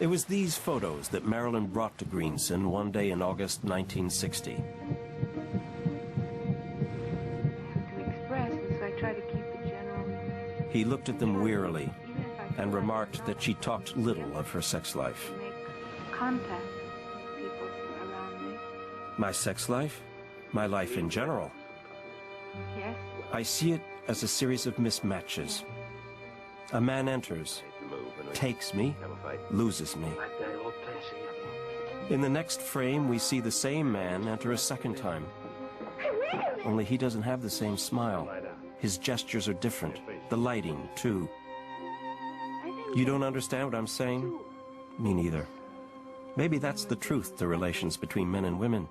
It was these photos that Marilyn brought to Greenson one day in August 1960. To express, and so I try to keep the general. He looked at them wearily and remarked that she talked little of her sex life. Make contact with people around me. My sex life? My life in general. Yes? I see it as a series of mismatches. A man enters, takes me, loses me. In the next frame, we see the same man enter a second time. Only he doesn't have the same smile. His gestures are different. The lighting, too. You don't understand what I'm saying? Me neither. Maybe that's the truth to relations between men and women.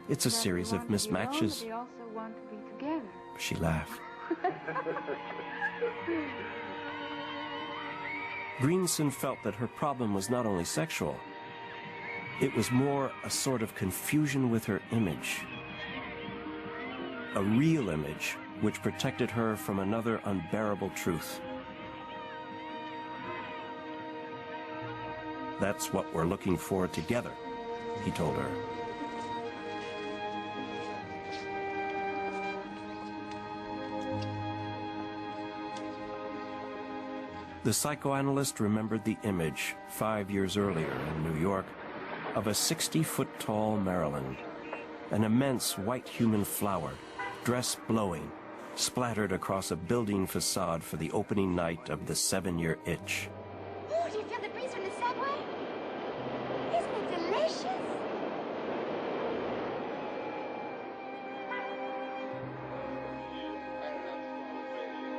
It's a series of mismatches. They also want to be together. She laughed. Greenson felt that her problem was not only sexual. It was more a sort of confusion with her image. A real image which protected her from another unbearable truth. That's what we're looking for together, he told her. The psychoanalyst remembered the image 5 years earlier in New York of a 60-foot-tall Marilyn, an immense white human flower, dress blowing, splattered across a building facade for the opening night of the 7-year itch. Oh, do you feel the breeze from the subway? Isn't it delicious?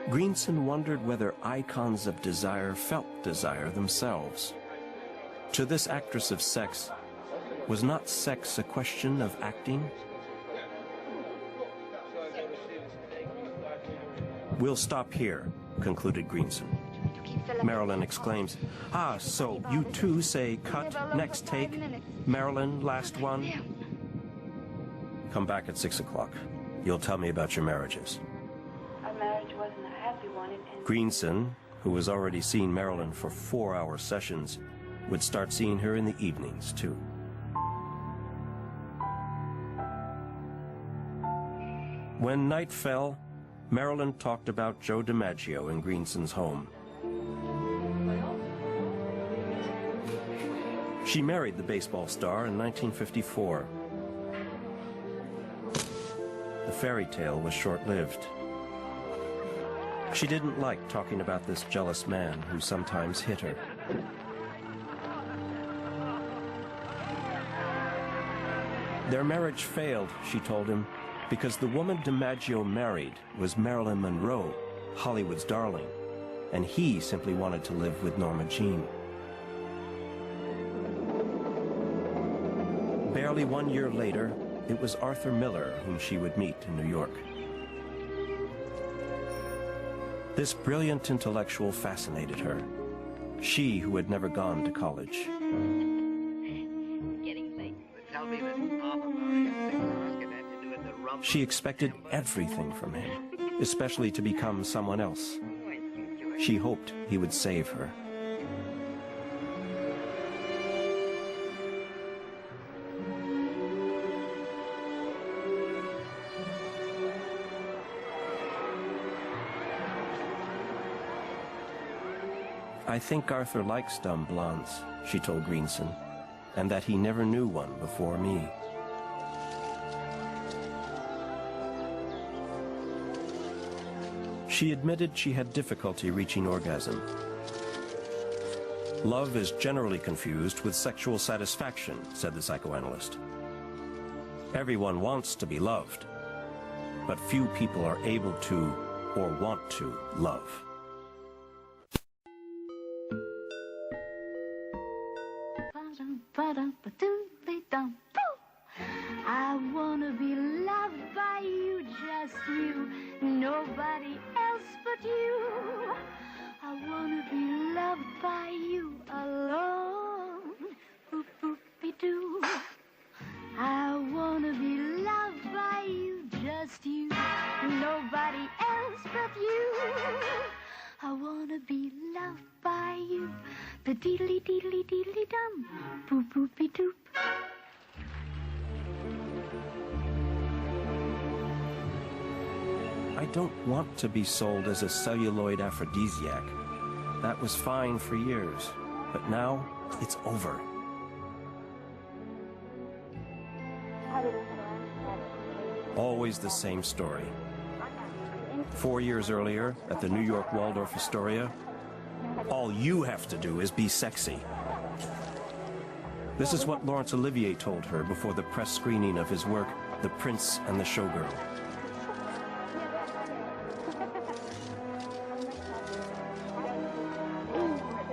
Greenson wondered whether icons of desire felt desire themselves. To this actress of sex, was not sex a question of acting? We'll stop here, concluded Greenson. Marilyn exclaims, "Ah, so you too say cut, next take, Marilyn, last one? Come back at 6 o'clock. You'll tell me about your marriages." Our marriage wasn't a happy one. Greenson, who was already seeing Marilyn for 4-hour sessions, would start seeing her in the evenings, too. When night fell, Marilyn talked about Joe DiMaggio in Greenson's home. She married the baseball star in 1954. The fairy tale was short-lived. She didn't like talking about this jealous man who sometimes hit her. Their marriage failed, she told him, because the woman DiMaggio married was Marilyn Monroe, Hollywood's darling, and he simply wanted to live with Norma Jean. Barely 1 year later, it was Arthur Miller whom she would meet in New York. This brilliant intellectual fascinated her, she who had never gone to college. She expected everything from him, especially to become someone else. She hoped he would save her. I think Arthur likes dumb blondes, she told Greenson, and that he never knew one before me. She admitted she had difficulty reaching orgasm. Love is generally confused with sexual satisfaction, said the psychoanalyst. Everyone wants to be loved, but few people are able to or want to love. I wanna be loved by you, just you, nobody else but you. I wanna be loved by you alone. Boop, boop, doo. I wanna be loved by you, just you, nobody else but you. I wanna be loved by you. The deedly deedly deedly dum, boop boopy doop. I don't want to be sold as a celluloid aphrodisiac. That was fine for years, but now it's over. Always the same story. 4 years earlier, at the New York Waldorf Astoria, all you have to do is be sexy. This is what Laurence Olivier told her before the press screening of his work, The Prince and the Showgirl.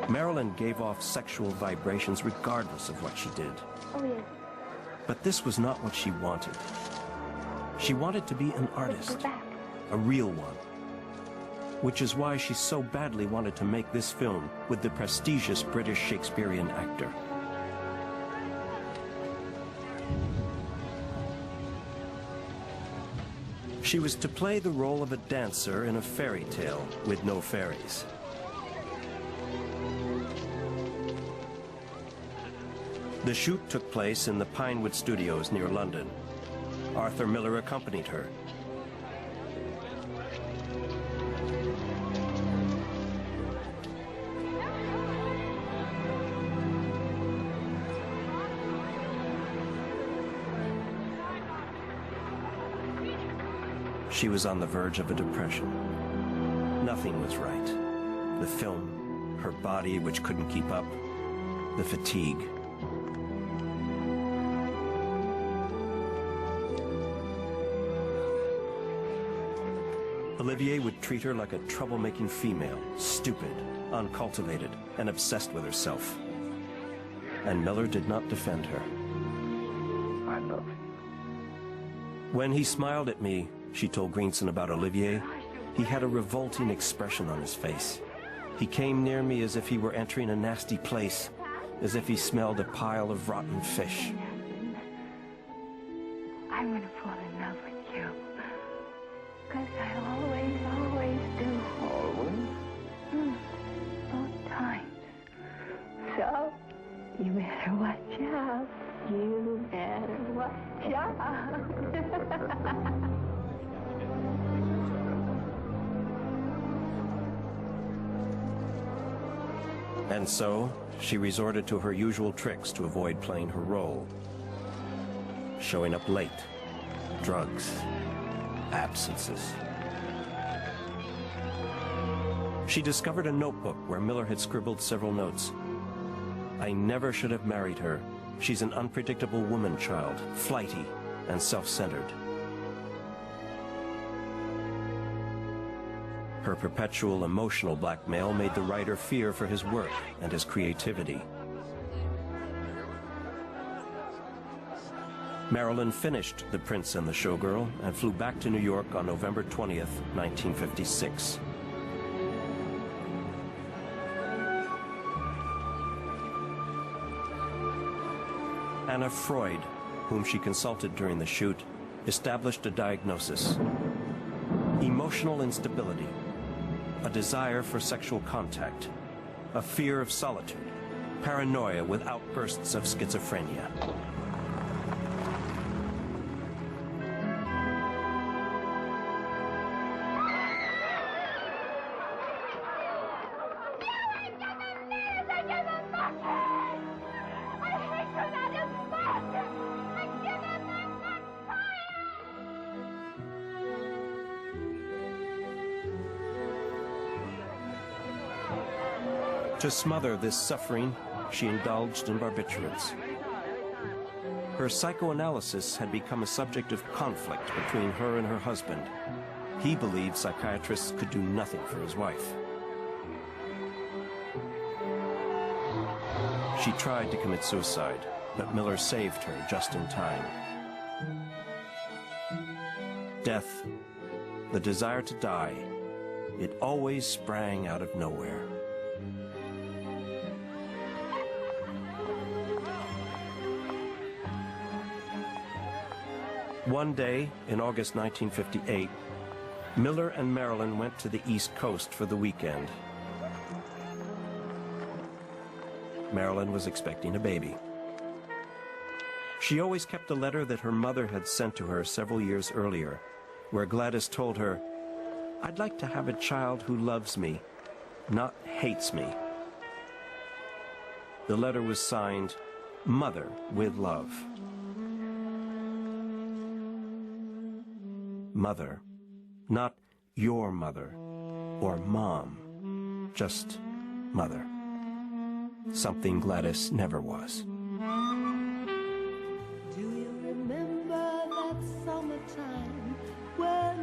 Marilyn gave off sexual vibrations regardless of what she did. But this was not what she wanted. She wanted to be an artist, a real one. Which is why she so badly wanted to make this film with the prestigious British Shakespearean actor. She was to play the role of a dancer in a fairy tale with no fairies. The shoot took place in the Pinewood Studios near London. Arthur Miller accompanied her. She was on the verge of a depression. Nothing was right. The film, her body which couldn't keep up, the fatigue. Olivier would treat her like a troublemaking female, stupid, uncultivated, and obsessed with herself. And Miller did not defend her. I love you. When he smiled at me, she told Greenson about Olivier, he had a revolting expression on his face. He came near me as if he were entering a nasty place, as if he smelled a pile of rotten fish. I'm gonna fall in love with you. 'Cause I always, always do. Always? Both times. So, you better watch out. You better watch out. And so, she resorted to her usual tricks to avoid playing her role. Showing up late, drugs, absences. She discovered a notebook where Miller had scribbled several notes. I never should have married her. She's an unpredictable woman child, flighty and self-centered. Her perpetual emotional blackmail made the writer fear for his work and his creativity. Marilyn finished The Prince and the Showgirl and flew back to New York on November 20th, 1956. Anna Freud, whom she consulted during the shoot, established a diagnosis: emotional instability, a desire for sexual contact, a fear of solitude, paranoia with outbursts of schizophrenia. To smother this suffering, she indulged in barbiturates. Her psychoanalysis had become a subject of conflict between her and her husband. He believed psychiatrists could do nothing for his wife. She tried to commit suicide, but Miller saved her just in time. Death, the desire to die, it always sprang out of nowhere. One day, in August 1958, Miller and Marilyn went to the East Coast for the weekend. Marilyn was expecting a baby. She always kept a letter that her mother had sent to her several years earlier, where Gladys told her, "I'd like to have a child who loves me, not hates me." The letter was signed, "Mother with Love." Mother, not your mother or mom, just mother. Something Gladys never was.